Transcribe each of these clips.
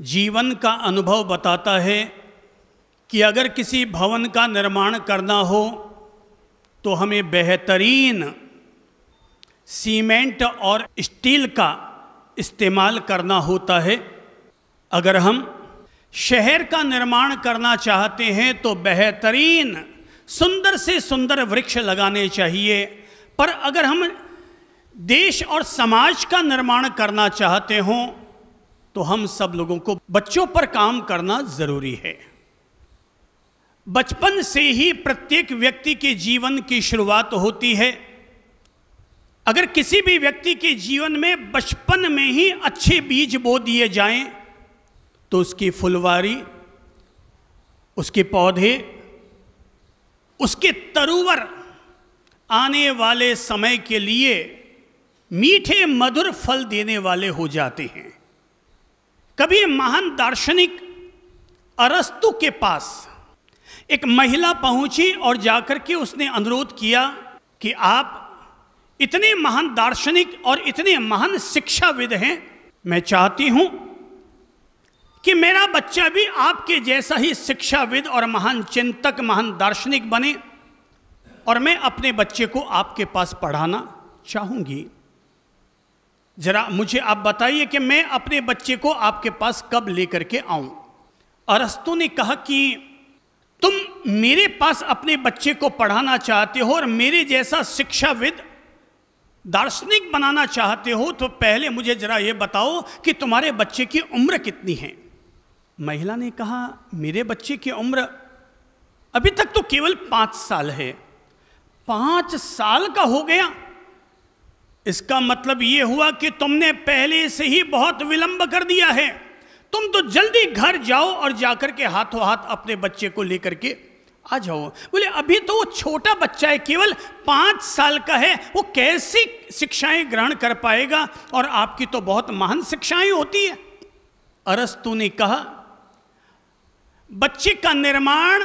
जीवन का अनुभव बताता है कि अगर किसी भवन का निर्माण करना हो तो हमें बेहतरीन सीमेंट और स्टील का इस्तेमाल करना होता है। अगर हम शहर का निर्माण करना चाहते हैं तो बेहतरीन सुंदर से सुंदर वृक्ष लगाने चाहिए। पर अगर हम देश और समाज का निर्माण करना चाहते हों तो हम सब लोगों को बच्चों पर काम करना जरूरी है। बचपन से ही प्रत्येक व्यक्ति के जीवन की शुरुआत होती है। अगर किसी भी व्यक्ति के जीवन में बचपन में ही अच्छे बीज बो दिए जाएं तो उसकी फुलवारी, उसके पौधे, उसके तरुवर आने वाले समय के लिए मीठे मधुर फल देने वाले हो जाते हैं। कभी महान दार्शनिक अरस्तु के पास एक महिला पहुंची और जाकर के उसने अनुरोध किया कि आप इतने महान दार्शनिक और इतने महान शिक्षाविद हैं, मैं चाहती हूं कि मेरा बच्चा भी आपके जैसा ही शिक्षाविद और महान चिंतक, महान दार्शनिक बने और मैं अपने बच्चे को आपके पास पढ़ाना चाहूंगी। जरा मुझे आप बताइए कि मैं अपने बच्चे को आपके पास कब लेकर के आऊं। अरस्तु ने कहा कि तुम मेरे पास अपने बच्चे को पढ़ाना चाहते हो और मेरे जैसा शिक्षाविद, दार्शनिक बनाना चाहते हो तो पहले मुझे जरा ये बताओ कि तुम्हारे बच्चे की उम्र कितनी है। महिला ने कहा, मेरे बच्चे की उम्र अभी तक तो केवल 5 साल है। 5 साल का हो गया, इसका मतलब ये हुआ कि तुमने पहले से ही बहुत विलंब कर दिया है। तुम तो जल्दी घर जाओ और जाकर के हाथों हाथ अपने बच्चे को लेकर के आ जाओ। बोले अभी तो वो छोटा बच्चा है, केवल 5 साल का है, वो कैसी शिक्षाएं ग्रहण कर पाएगा और आपकी तो बहुत महान शिक्षाएं होती है। अरस्तु ने कहा, बच्चे का निर्माण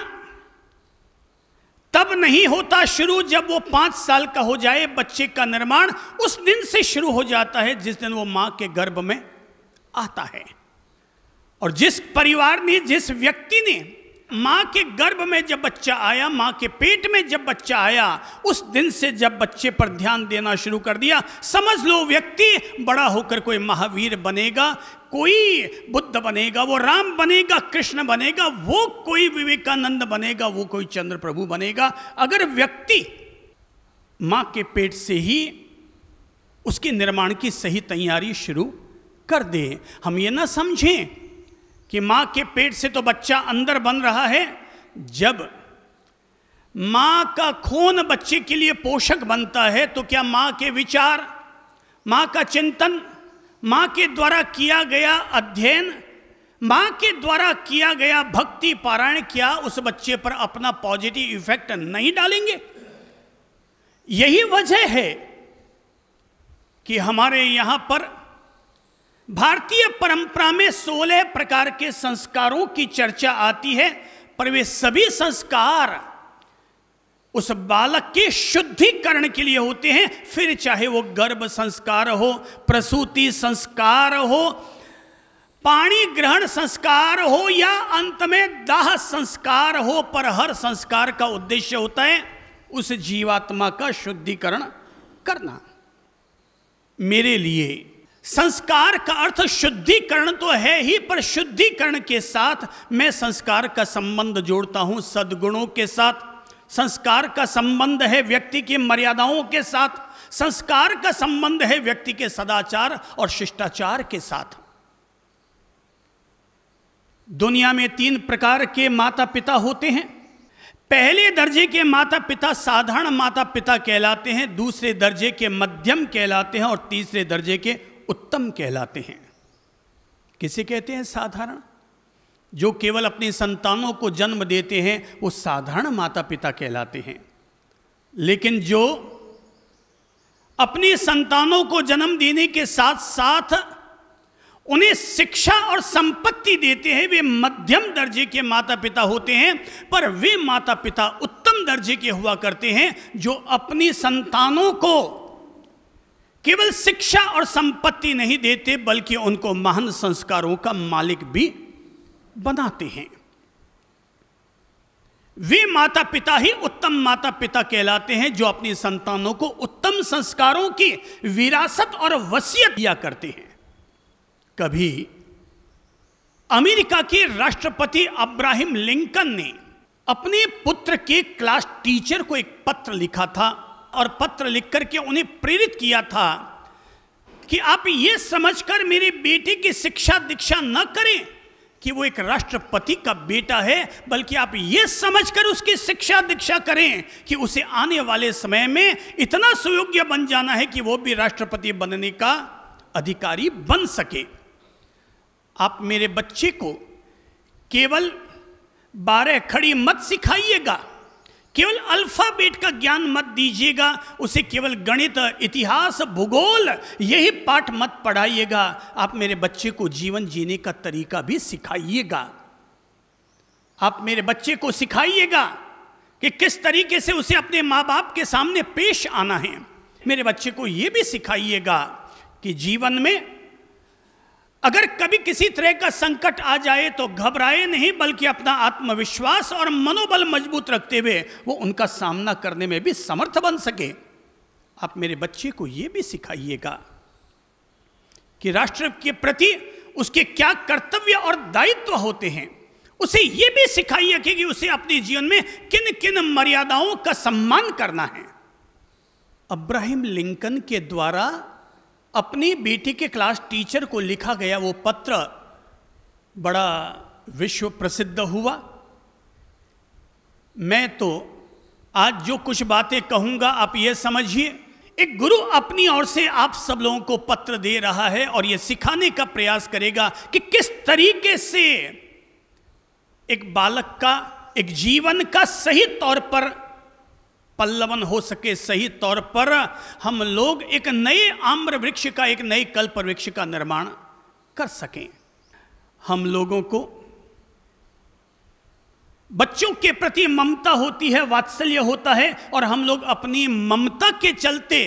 तब नहीं होता शुरू जब वो 5 साल का हो जाए। बच्चे का निर्माण उस दिन से शुरू हो जाता है जिस दिन वो मां के गर्भ में आता है। और जिस परिवार ने, जिस व्यक्ति ने मां के गर्भ में जब बच्चा आया, मां के पेट में जब बच्चा आया, उस दिन से जब बच्चे पर ध्यान देना शुरू कर दिया, समझ लो व्यक्ति बड़ा होकर कोई महावीर बनेगा, कोई बुद्ध बनेगा, वो राम बनेगा, कृष्ण बनेगा, वो कोई विवेकानंद बनेगा, वो कोई चंद्र प्रभु बनेगा। अगर व्यक्ति मां के पेट से ही उसके निर्माण की सही तैयारी शुरू कर दे। हम ये ना समझें कि मां के पेट से तो बच्चा अंदर बन रहा है। जब मां का खून बच्चे के लिए पोषक बनता है तो क्या मां के विचार, मां का चिंतन, मां के द्वारा किया गया अध्ययन, मां के द्वारा किया गया भक्ति पारायण क्या उस बच्चे पर अपना पॉजिटिव इफेक्ट नहीं डालेंगे? यही वजह है कि हमारे यहां पर भारतीय परंपरा में 16 प्रकार के संस्कारों की चर्चा आती है, पर वे सभी संस्कार उस बालक के शुद्धिकरण के लिए होते हैं। फिर चाहे वो गर्भ संस्कार हो, प्रसूति संस्कार हो, पाणी ग्रहण संस्कार हो या अंत में दाह संस्कार हो, पर हर संस्कार का उद्देश्य होता है उस जीवात्मा का शुद्धिकरण करना। मेरे लिए संस्कार का अर्थ शुद्धिकरण तो है ही, पर शुद्धिकरण के साथ मैं संस्कार का संबंध जोड़ता हूं सद्गुणों के साथ। संस्कार का संबंध है व्यक्ति की मर्यादाओं के साथ। संस्कार का संबंध है व्यक्ति के सदाचार और शिष्टाचार के साथ। दुनिया में 3 प्रकार के माता पिता होते हैं। पहले दर्जे के माता पिता साधारण माता पिता कहलाते हैं, दूसरे दर्जे के मध्यम कहलाते हैं और तीसरे दर्जे के उत्तम कहलाते हैं। किसे कहते हैं साधारण? जो केवल अपनी संतानों को जन्म देते हैं वो साधारण माता पिता कहलाते हैं। लेकिन जो अपनी संतानों को जन्म देने के साथ साथ उन्हें शिक्षा और संपत्ति देते हैं वे मध्यम दर्जे के माता पिता होते हैं। पर वे माता पिता उत्तम दर्जे के हुआ करते हैं जो अपनी संतानों को केवल शिक्षा और संपत्ति नहीं देते, बल्कि उनको महान संस्कारों का मालिक भी बनाते हैं। वे माता पिता ही उत्तम माता पिता कहलाते हैं जो अपनी संतानों को उत्तम संस्कारों की विरासत और वसीयत दिया करते हैं। कभी अमेरिका के राष्ट्रपति अब्राहम लिंकन ने अपने पुत्र के क्लास टीचर को एक पत्र लिखा था और पत्र लिख करके उन्हें प्रेरित किया था कि आप ये समझकर मेरे बेटे की शिक्षा दीक्षा न करें कि वो एक राष्ट्रपति का बेटा है, बल्कि आप ये समझकर उसकी शिक्षा दीक्षा करें कि उसे आने वाले समय में इतना सुयोग्य बन जाना है कि वो भी राष्ट्रपति बनने का अधिकारी बन सके। आप मेरे बच्चे को केवल 12 खड़ी मत सिखाइएगा, केवल अल्फाबेट का ज्ञान मत दीजिएगा, उसे केवल गणित, इतिहास, भूगोल यही पाठ मत पढ़ाइएगा। आप मेरे बच्चे को जीवन जीने का तरीका भी सिखाइएगा। आप मेरे बच्चे को सिखाइएगा कि किस तरीके से उसे अपने माँ बाप के सामने पेश आना है। मेरे बच्चे को यह भी सिखाइएगा कि जीवन में अगर कभी किसी तरह का संकट आ जाए तो घबराए नहीं, बल्कि अपना आत्मविश्वास और मनोबल मजबूत रखते हुए वो उनका सामना करने में भी समर्थ बन सके। आप मेरे बच्चे को ये भी सिखाइएगा कि राष्ट्र के प्रति उसके क्या कर्तव्य और दायित्व होते हैं। उसे ये भी सिखाइए कि उसे अपने जीवन में किन किन मर्यादाओं का सम्मान करना है। अब्राहम लिंकन के द्वारा अपनी बेटी के क्लास टीचर को लिखा गया वो पत्र बड़ा विश्व प्रसिद्ध हुआ। मैं तो आज जो कुछ बातें कहूंगा आप ये समझिए, एक गुरु अपनी ओर से आप सब लोगों को पत्र दे रहा है और ये सिखाने का प्रयास करेगा कि किस तरीके से एक बालक का, एक जीवन का सही तौर पर पल्लवन हो सके, सही तौर पर हम लोग एक नए आम्र वृक्ष का, एक नए कल्प वृक्ष का निर्माण कर सकें। हम लोगों को बच्चों के प्रति ममता होती है, वात्सल्य होता है, और हम लोग अपनी ममता के चलते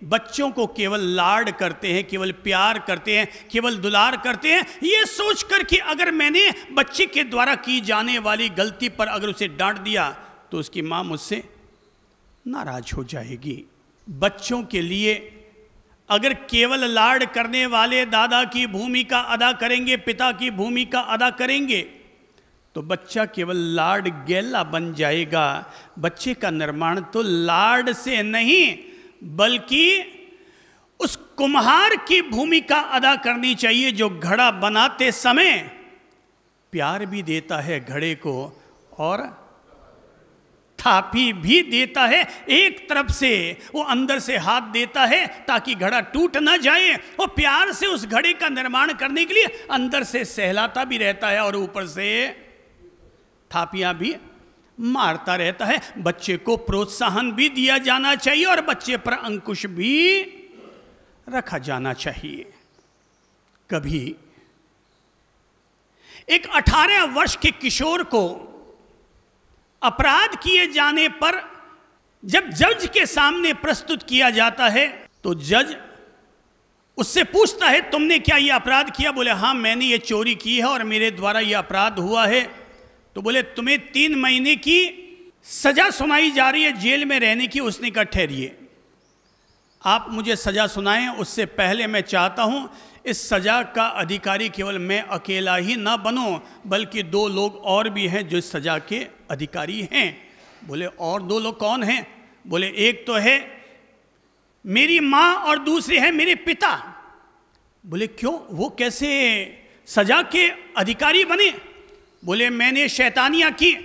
बच्चों को केवल लाड करते हैं, केवल प्यार करते हैं, केवल दुलार करते हैं, ये सोचकर कि अगर मैंने बच्चे के द्वारा की जाने वाली गलती पर अगर उसे डांट दिया तो उसकी मां मुझसे नाराज हो जाएगी। बच्चों के लिए अगर केवल लाड करने वाले दादा की भूमिका अदा करेंगे, पिता की भूमिका अदा करेंगे, तो बच्चा केवल लाड गैला बन जाएगा। बच्चे का निर्माण तो लाड से नहीं, बल्कि उस कुम्हार की भूमिका अदा करनी चाहिए जो घड़ा बनाते समय प्यार भी देता है घड़े को और थापी भी देता है। एक तरफ से वो अंदर से हाथ देता है ताकि घड़ा टूट ना जाए, और प्यार से उस घड़े का निर्माण करने के लिए अंदर से सहलाता भी रहता है और ऊपर से थापियां भी मारता रहता है। बच्चे को प्रोत्साहन भी दिया जाना चाहिए और बच्चे पर अंकुश भी रखा जाना चाहिए। कभी एक 18 वर्ष के किशोर को अपराध किए जाने पर जब जज के सामने प्रस्तुत किया जाता है तो जज उससे पूछता है तुमने क्या ये अपराध किया? बोले हाँ मैंने ये चोरी की है और मेरे द्वारा ये अपराध हुआ है। तो बोले तुम्हें 3 महीने की सजा सुनाई जा रही है जेल में रहने की। उसने कहा ठहरिए, आप मुझे सजा सुनाएं, उससे पहले मैं चाहता हूं इस सजा का अधिकारी केवल मैं अकेला ही ना बनूं, बल्कि 2 लोग और भी हैं जो इस सजा के अधिकारी हैं। बोले और 2 लोग कौन हैं? बोले एक तो है मेरी माँ और दूसरे हैं मेरे पिता। बोले क्यों, वो कैसे सजा के अधिकारी बने? बोले मैंने शैतानियाँ की,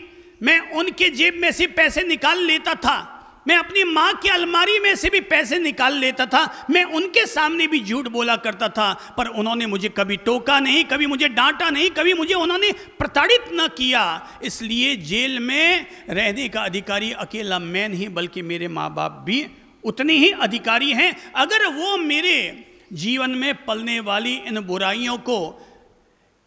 मैं उनके जेब में से पैसे निकाल लेता था, मैं अपनी माँ की अलमारी में से भी पैसे निकाल लेता था, मैं उनके सामने भी झूठ बोला करता था, पर उन्होंने मुझे कभी टोका नहीं, कभी मुझे डांटा नहीं, कभी मुझे उन्होंने प्रताड़ित न किया। इसलिए जेल में रहने का अधिकारी अकेला मैं नहीं बल्कि मेरे माँ बाप भी उतने ही अधिकारी हैं। अगर वो मेरे जीवन में पलने वाली इन बुराइयों को,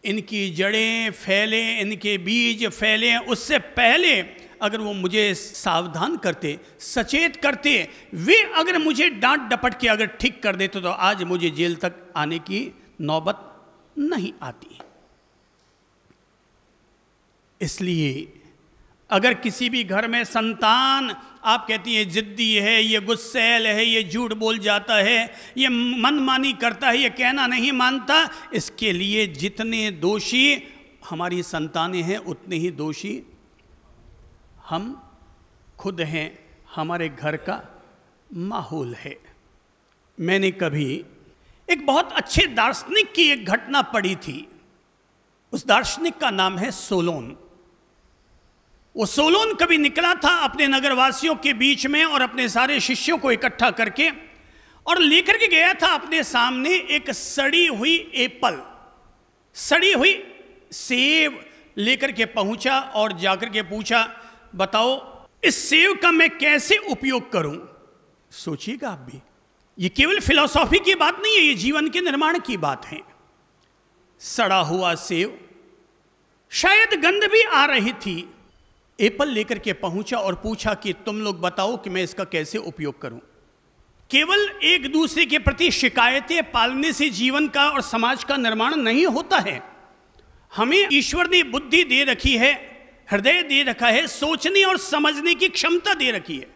इनकी जड़ें फैलें, इनके बीज फैलें, उससे पहले अगर वो मुझे सावधान करते, सचेत करते, वे अगर मुझे डांट डपट के अगर ठीक कर देते, तो आज मुझे जेल तक आने की नौबत नहीं आती। इसलिए अगर किसी भी घर में संतान, आप कहती हैं जिद्दी है, ये गुस्सैल है, ये झूठ बोल जाता है, ये मनमानी करता है, ये कहना नहीं मानता, इसके लिए जितने दोषी हमारी संतानें हैं उतने ही दोषी हम खुद हैं, हमारे घर का माहौल है। मैंने कभी एक बहुत अच्छे दार्शनिक की एक घटना पढ़ी थी। उस दार्शनिक का नाम है सोलोन। वो सोलोन कभी निकला था अपने नगरवासियों के बीच में और अपने सारे शिष्यों को इकट्ठा करके और लेकर के गया था अपने सामने एक सड़ी हुई एप्पल, सड़ी हुई सेब लेकर के पहुंचा और जाकर के पूछा, बताओ इस सेब का मैं कैसे उपयोग करूं। सोचिएगा आप भी, ये केवल फिलॉसॉफी की बात नहीं है, ये जीवन के निर्माण की बात है। सड़ा हुआ सेब, शायद गंध भी आ रही थी। एप्पल लेकर के पहुंचा और पूछा कि तुम लोग बताओ कि मैं इसका कैसे उपयोग करूं। केवल एक दूसरे के प्रति शिकायतें पालने से जीवन का और समाज का निर्माण नहीं होता है। हमें ईश्वर ने बुद्धि दे रखी है, हृदय दे रखा है, सोचने और समझने की क्षमता दे रखी है।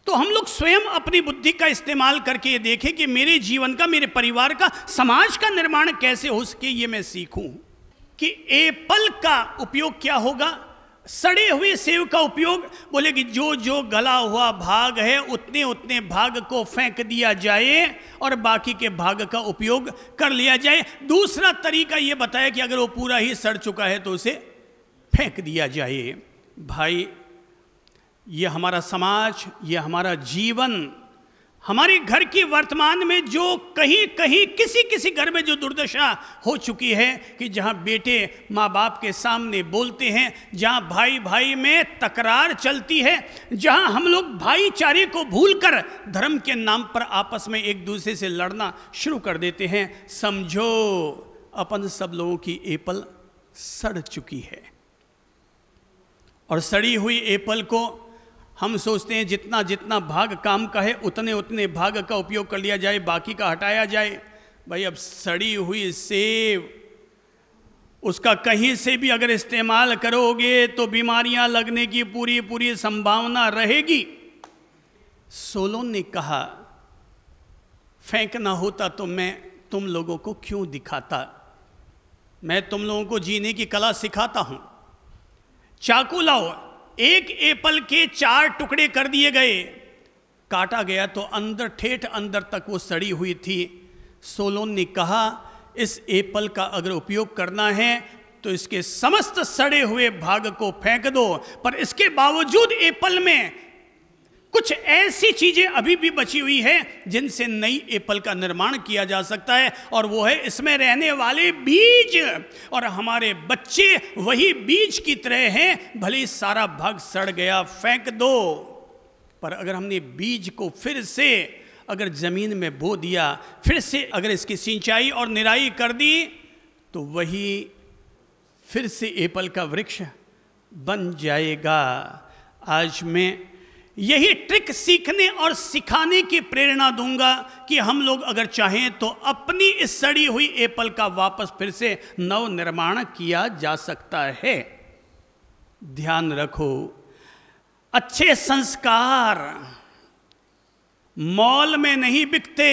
तो हम लोग स्वयं अपनी बुद्धि का इस्तेमाल करके ये देखें कि मेरे जीवन का, मेरे परिवार का, समाज का निर्माण कैसे हो सके। ये मैं सीखूं कि एप्पल का उपयोग क्या होगा, सड़े हुए सेब का उपयोग, बोले कि जो जो गला हुआ भाग है उतने उतने भाग को फेंक दिया जाए और बाकी के भाग का उपयोग कर लिया जाए। दूसरा तरीका ये बताया कि अगर वो पूरा ही सड़ चुका है तो उसे फेंक दिया जाए। भाई, ये हमारा समाज, ये हमारा जीवन, हमारे घर की वर्तमान में जो कहीं कहीं किसी किसी घर में जो दुर्दशा हो चुकी है कि जहां बेटे माँ बाप के सामने बोलते हैं, जहां भाई भाई में तकरार चलती है, जहां हम लोग भाईचारे को भूलकर धर्म के नाम पर आपस में एक दूसरे से लड़ना शुरू कर देते हैं, समझो अपन सब लोगों की एप्पल सड़ चुकी है। और सड़ी हुई एप्पल को हम सोचते हैं जितना जितना भाग काम का है उतने उतने भाग का उपयोग कर लिया जाए, बाकी का हटाया जाए। भाई, अब सड़ी हुई सेब, उसका कहीं से भी अगर इस्तेमाल करोगे तो बीमारियां लगने की पूरी पूरी संभावना रहेगी। सोलोन ने कहा, फेंकना होता तो मैं तुम लोगों को क्यों दिखाता, मैं तुम लोगों को जीने की कला सिखाता हूं। चाकू लाओ, एक एप्पल के 4 टुकड़े कर दिए गए, काटा गया तो अंदर, ठेठ अंदर तक वो सड़ी हुई थी। सोलोन ने कहा, इस एप्पल का अगर उपयोग करना है तो इसके समस्त सड़े हुए भाग को फेंक दो, पर इसके बावजूद एप्पल में कुछ ऐसी चीजें अभी भी बची हुई है जिनसे नई एप्पल का निर्माण किया जा सकता है, और वो है इसमें रहने वाले बीज। और हमारे बच्चे वही बीज की तरह हैं, भले सारा भाग सड़ गया फेंक दो, पर अगर हमने बीज को फिर से अगर जमीन में बो दिया, फिर से अगर इसकी सिंचाई और निराई कर दी, तो वही फिर से एप्पल का वृक्ष बन जाएगा। आज मैं यही ट्रिक सीखने और सिखाने की प्रेरणा दूंगा कि हम लोग अगर चाहें तो अपनी इस सड़ी हुई एप्पल का वापस फिर से नव निर्माण किया जा सकता है। ध्यान रखो, अच्छे संस्कार मॉल में नहीं बिकते,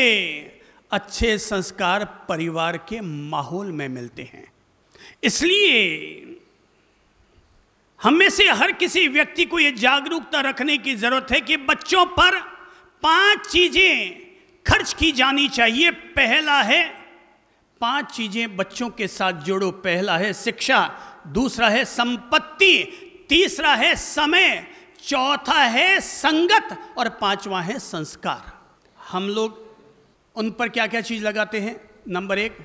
अच्छे संस्कार परिवार के माहौल में मिलते हैं। इसलिए हम में से हर किसी व्यक्ति को यह जागरूकता रखने की जरूरत है कि बच्चों पर 5 चीजें खर्च की जानी चाहिए। पहला है, 5 चीजें बच्चों के साथ जोड़ो। पहला है शिक्षा, दूसरा है संपत्ति, तीसरा है समय, चौथा है संगत और 5वां है संस्कार। हम लोग उन पर क्या क्या चीज लगाते हैं? नंबर 1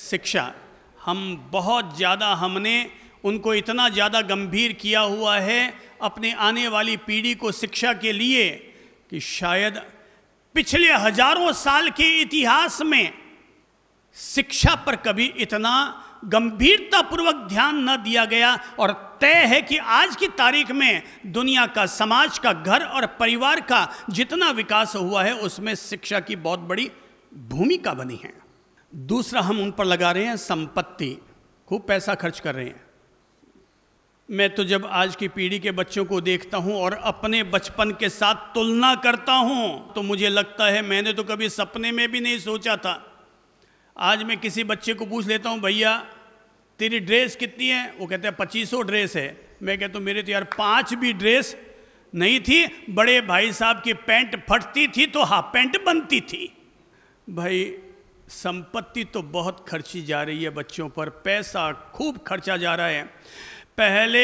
शिक्षा। हम बहुत ज़्यादा, हमने उनको इतना ज़्यादा गंभीर किया हुआ है अपने आने वाली पीढ़ी को शिक्षा के लिए कि शायद पिछले हजारों साल के इतिहास में शिक्षा पर कभी इतना गंभीरतापूर्वक ध्यान न दिया गया। और तय है कि आज की तारीख में दुनिया का, समाज का, घर और परिवार का जितना विकास हुआ है उसमें शिक्षा की बहुत बड़ी भूमिका बनी है। दूसरा, हम उन पर लगा रहे हैं संपत्ति, खूब पैसा खर्च कर रहे हैं। मैं तो जब आज की पीढ़ी के बच्चों को देखता हूं और अपने बचपन के साथ तुलना करता हूं तो मुझे लगता है मैंने तो कभी सपने में भी नहीं सोचा था। आज मैं किसी बच्चे को पूछ लेता हूं, भैया तेरी ड्रेस कितनी है? वो कहते हैं 2500 ड्रेस है। मैं कहता हूँ मेरे तो यार 5 भी ड्रेस नहीं थी। बड़े भाई साहब की पैंट फटती थी तो हाफ पैंट बनती थी। भाई संपत्ति तो बहुत खर्ची जा रही है बच्चों पर, पैसा खूब खर्चा जा रहा है। पहले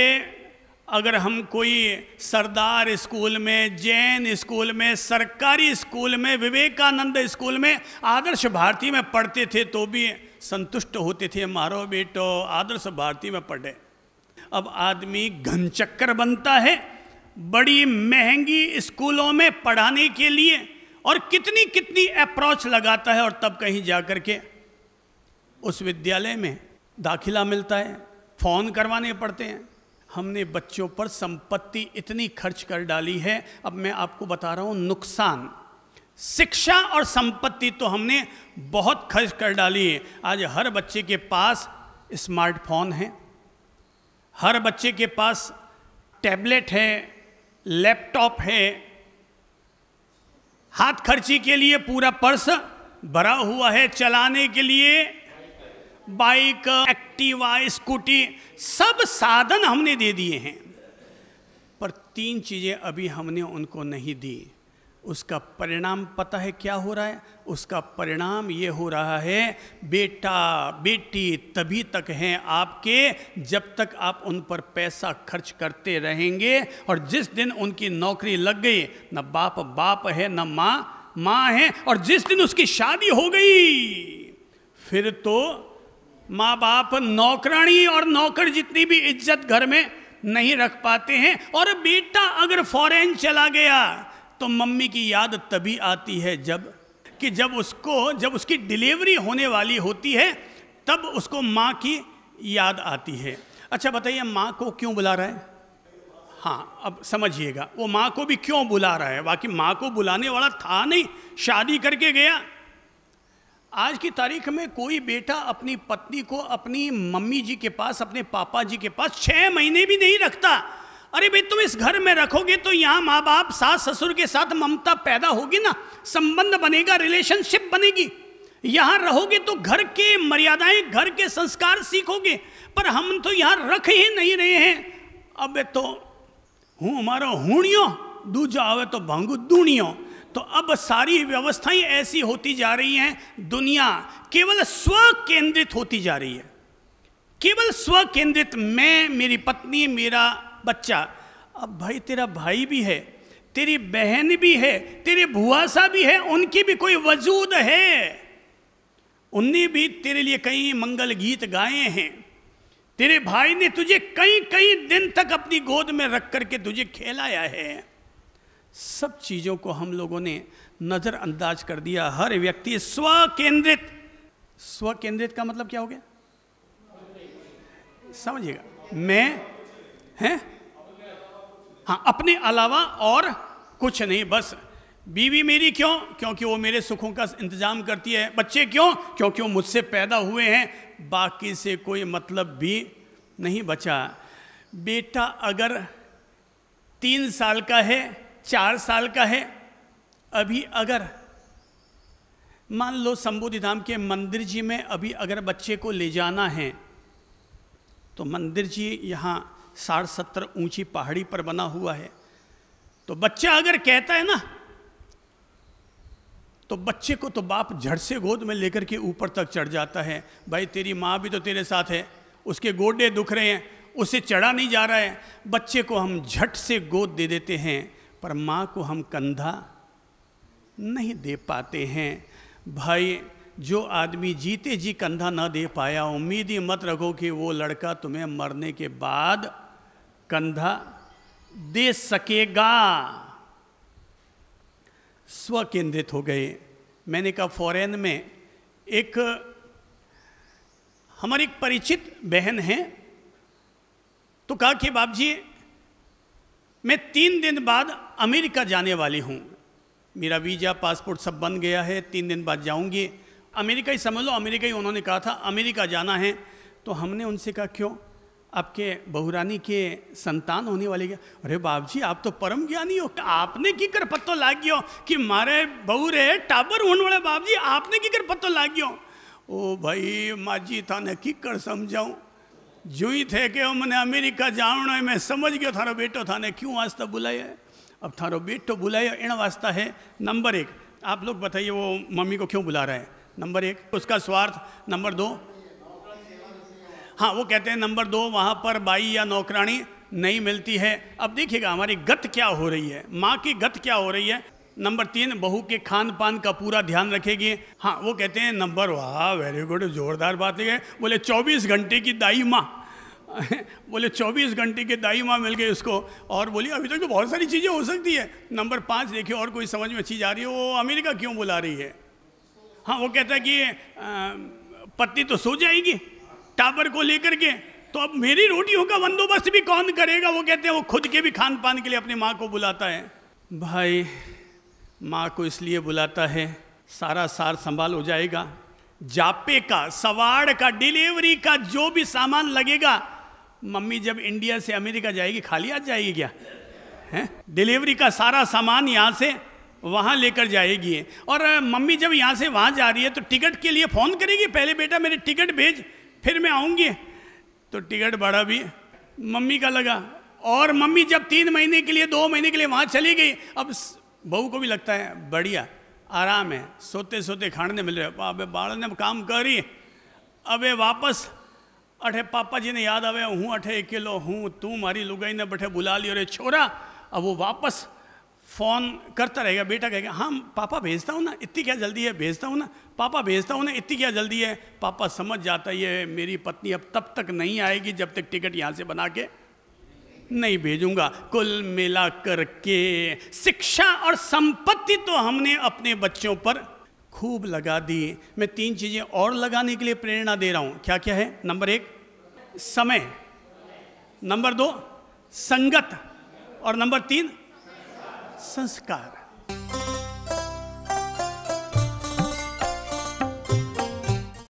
अगर हम कोई सरदार स्कूल में, जैन स्कूल में, सरकारी स्कूल में, विवेकानंद स्कूल में, आदर्श भारती में पढ़ते थे तो भी संतुष्ट होते थे, मारो बेटो आदर्श भारती में पढ़े। अब आदमी घनचक्कर बनता है बड़ी महंगी स्कूलों में पढ़ाने के लिए और कितनी कितनी अप्रोच लगाता है और तब कहीं जाकर के उस विद्यालय में दाखिला मिलता है, फ़ोन करवाने पड़ते हैं। हमने बच्चों पर संपत्ति इतनी खर्च कर डाली है। अब मैं आपको बता रहा हूँ नुकसान। शिक्षा और संपत्ति तो हमने बहुत खर्च कर डाली है। आज हर बच्चे के पास स्मार्टफोन है, हर बच्चे के पास टैबलेट है, लैपटॉप है, हाथ खर्ची के लिए पूरा पर्स भरा हुआ है, चलाने के लिए बाइक, एक्टिवा, स्कूटी, सब साधन हमने दे दिए हैं। पर 3 चीज़ें अभी हमने उनको नहीं दी। उसका परिणाम पता है क्या हो रहा है? उसका परिणाम ये हो रहा है, बेटा बेटी तभी तक हैं आपके जब तक आप उन पर पैसा खर्च करते रहेंगे। और जिस दिन उनकी नौकरी लग गई, न बाप बाप है न माँ माँ है, और जिस दिन उसकी शादी हो गई फिर तो माँ बाप नौकरानी और नौकर जितनी भी इज्जत घर में नहीं रख पाते हैं। और बेटा अगर फॉरेन चला गया तो मम्मी की याद तभी आती है जब उसकी डिलीवरी होने वाली होती है, तब उसको माँ की याद आती है। अच्छा बताइए, माँ को क्यों बुला रहा है? हाँ, अब समझिएगा वो माँ को भी क्यों बुला रहा है। बाकी माँ को बुलाने वाला था नहीं, शादी करके गया। आज की तारीख में कोई बेटा अपनी पत्नी को अपनी मम्मी जी के पास, अपने पापा जी के पास 6 महीने भी नहीं रखता। अरे भाई तुम इस घर में रखोगे तो यहाँ माँ बाप, सास ससुर के साथ ममता पैदा होगी ना, संबंध बनेगा, रिलेशनशिप बनेगी। यहाँ रहोगे तो घर के मर्यादाएं, घर के संस्कार सीखोगे। पर हम तो यहाँ रख ही नहीं रहे हैं। अब तो हूँ हमारा हूणियों, दूजा आवे तो भांगू दूनियों। तो अब सारी व्यवस्थाएं ऐसी होती जा रही हैं, दुनिया केवल स्व केंद्रित होती जा रही है। केवल स्व केंद्रित, मैं, मेरी पत्नी, मेरा बच्चा। अब भाई तेरा भाई भी है, तेरी बहन भी है, तेरे भुआसा भी है, उनकी भी कोई वजूद है। उनने भी तेरे लिए कई मंगल गीत गाए हैं। तेरे भाई ने तुझे कई कई दिन तक अपनी गोद में रख करके तुझे खिलाया है। सब चीज़ों को हम लोगों ने नज़रअंदाज कर दिया। हर व्यक्ति स्व केंद्रित। स्व केंद्रित का मतलब क्या हो गया समझिएगा? मैं हैं, हाँ, अपने अलावा और कुछ नहीं। बस बीवी मेरी क्यों? क्योंकि वो मेरे सुखों का इंतजाम करती है। बच्चे क्यों? क्योंकि वो मुझसे पैदा हुए हैं। बाकी से कोई मतलब भी नहीं बचा। बेटा अगर 3 साल का है, 4 साल का है, अभी अगर मान लो संबोधि धाम के मंदिर जी में अभी अगर बच्चे को ले जाना है तो मंदिर जी यहाँ 60-70 ऊंची पहाड़ी पर बना हुआ है। तो बच्चा अगर कहता है ना, तो बच्चे को तो बाप झट से गोद में लेकर के ऊपर तक चढ़ जाता है। भाई तेरी माँ भी तो तेरे साथ है, उसके गोडे दुख रहे हैं, उसे चढ़ा नहीं जा रहा है। बच्चे को हम झट से गोद दे देते हैं, पर माँ को हम कंधा नहीं दे पाते हैं। भाई जो आदमी जीते जी कंधा ना दे पाया, उम्मीद ही मत रखो कि वो लड़का तुम्हें मरने के बाद कंधा दे सकेगा। स्व केंद्रित हो गए। मैंने कहा फॉरेन में एक हमारी एक परिचित बहन है, तो कहा कि बाप जी मैं 3 दिन बाद अमेरिका जाने वाली हूँ, मेरा वीज़ा पासपोर्ट सब बन गया है, 3 दिन बाद जाऊँगी। अमेरिका ही समझ लो, अमेरिका ही उन्होंने कहा था अमेरिका जाना है। तो हमने उनसे कहा क्यों, आपके बहुरानी के संतान होने वाले क्या? अरे बाप जी आप तो परम ज्ञानी हो, आपने की कर पत्तो लाग गयो कि मारे बहू रे टाबर होने वाले, बाप जी आपने की कर पत्तो लाग गयो। ओ भाई माजी थाने की कर समझाऊँ, जो ही थे कि मैंने अमेरिका जाना है, मैं समझ गया थारो बेटो थाने क्यों वास्ता बुलाया है। अब थारो बेटो बुलाया इन वास्ता है, नंबर 1 आप लोग बताइए वो मम्मी को क्यों बुला रहा है, नंबर 1 उसका स्वार्थ, नंबर 2 हाँ वो कहते हैं नंबर 2 वहाँ पर बाई या नौकरानी नहीं मिलती है। अब देखिएगा हमारी गत क्या हो रही है, माँ की गत क्या हो रही है। नंबर 3 बहू के खान पान का पूरा ध्यान रखेगी। हाँ वो कहते हैं नंबर, वाह वेरी गुड, जोरदार बात है, बोले 24 घंटे की दाई माँ बोले 24 घंटे के दाई माँ मिल गई उसको, और बोली अभी तक तो बहुत सारी चीज़ें हो सकती है। नंबर 5 देखिए और कोई समझ में चीज़ आ रही है, वो अमेरिका क्यों बुला रही है। हाँ वो कहता है कि पत्नी तो सो जाएगी टाबर को लेकर के, तो अब मेरी रोटियों का बंदोबस्त भी कौन करेगा। वो कहते हैं वो खुद के भी खान पान के लिए अपनी माँ को बुलाता है। भाई माँ को इसलिए बुलाता है सारा सार संभाल हो जाएगा, जापे का, सवाड़ का, डिलीवरी का जो भी सामान लगेगा। मम्मी जब इंडिया से अमेरिका जाएगी खाली आ जाएगी क्या है, डिलीवरी का सारा सामान यहाँ से वहाँ लेकर जाएगी। और मम्मी जब यहाँ से वहाँ जा रही है तो टिकट के लिए फ़ोन करेगी, पहले बेटा मेरी टिकट भेज फिर मैं आऊँगी। तो टिकट भाड़ा भी मम्मी का लगा, और मम्मी जब 3 महीने के लिए 2 महीने के लिए वहाँ चली गई, अब बहू को भी लगता है बढ़िया आराम है, सोते सोते खाने मिल रहे, अबे बाड़ ने काम करी, अबे वापस अठे पापा जी ने याद आवे हूँ अठे अकेलो हूँ, तू मारी लुगाई ने बैठे बुला लियो रे छोरा। अब वो वापस फ़ोन करता रहेगा, बेटा कहेगा हाँ पापा भेजता हूँ ना, इतनी क्या जल्दी है, भेजता हूँ ना पापा, भेजता हूँ ना, इतनी क्या जल्दी है। पापा समझ जाता है मेरी पत्नी अब तब तक नहीं आएगी जब तक टिकट यहाँ से बना के नहीं भेजूंगा। कुल मिला करके शिक्षा और संपत्ति तो हमने अपने बच्चों पर खूब लगा दी। मैं 3 चीज़ें और लगाने के लिए प्रेरणा दे रहा हूँ। क्या क्या है? नंबर 1 समय, नंबर 2 संगत, और नंबर 3 संस्कार।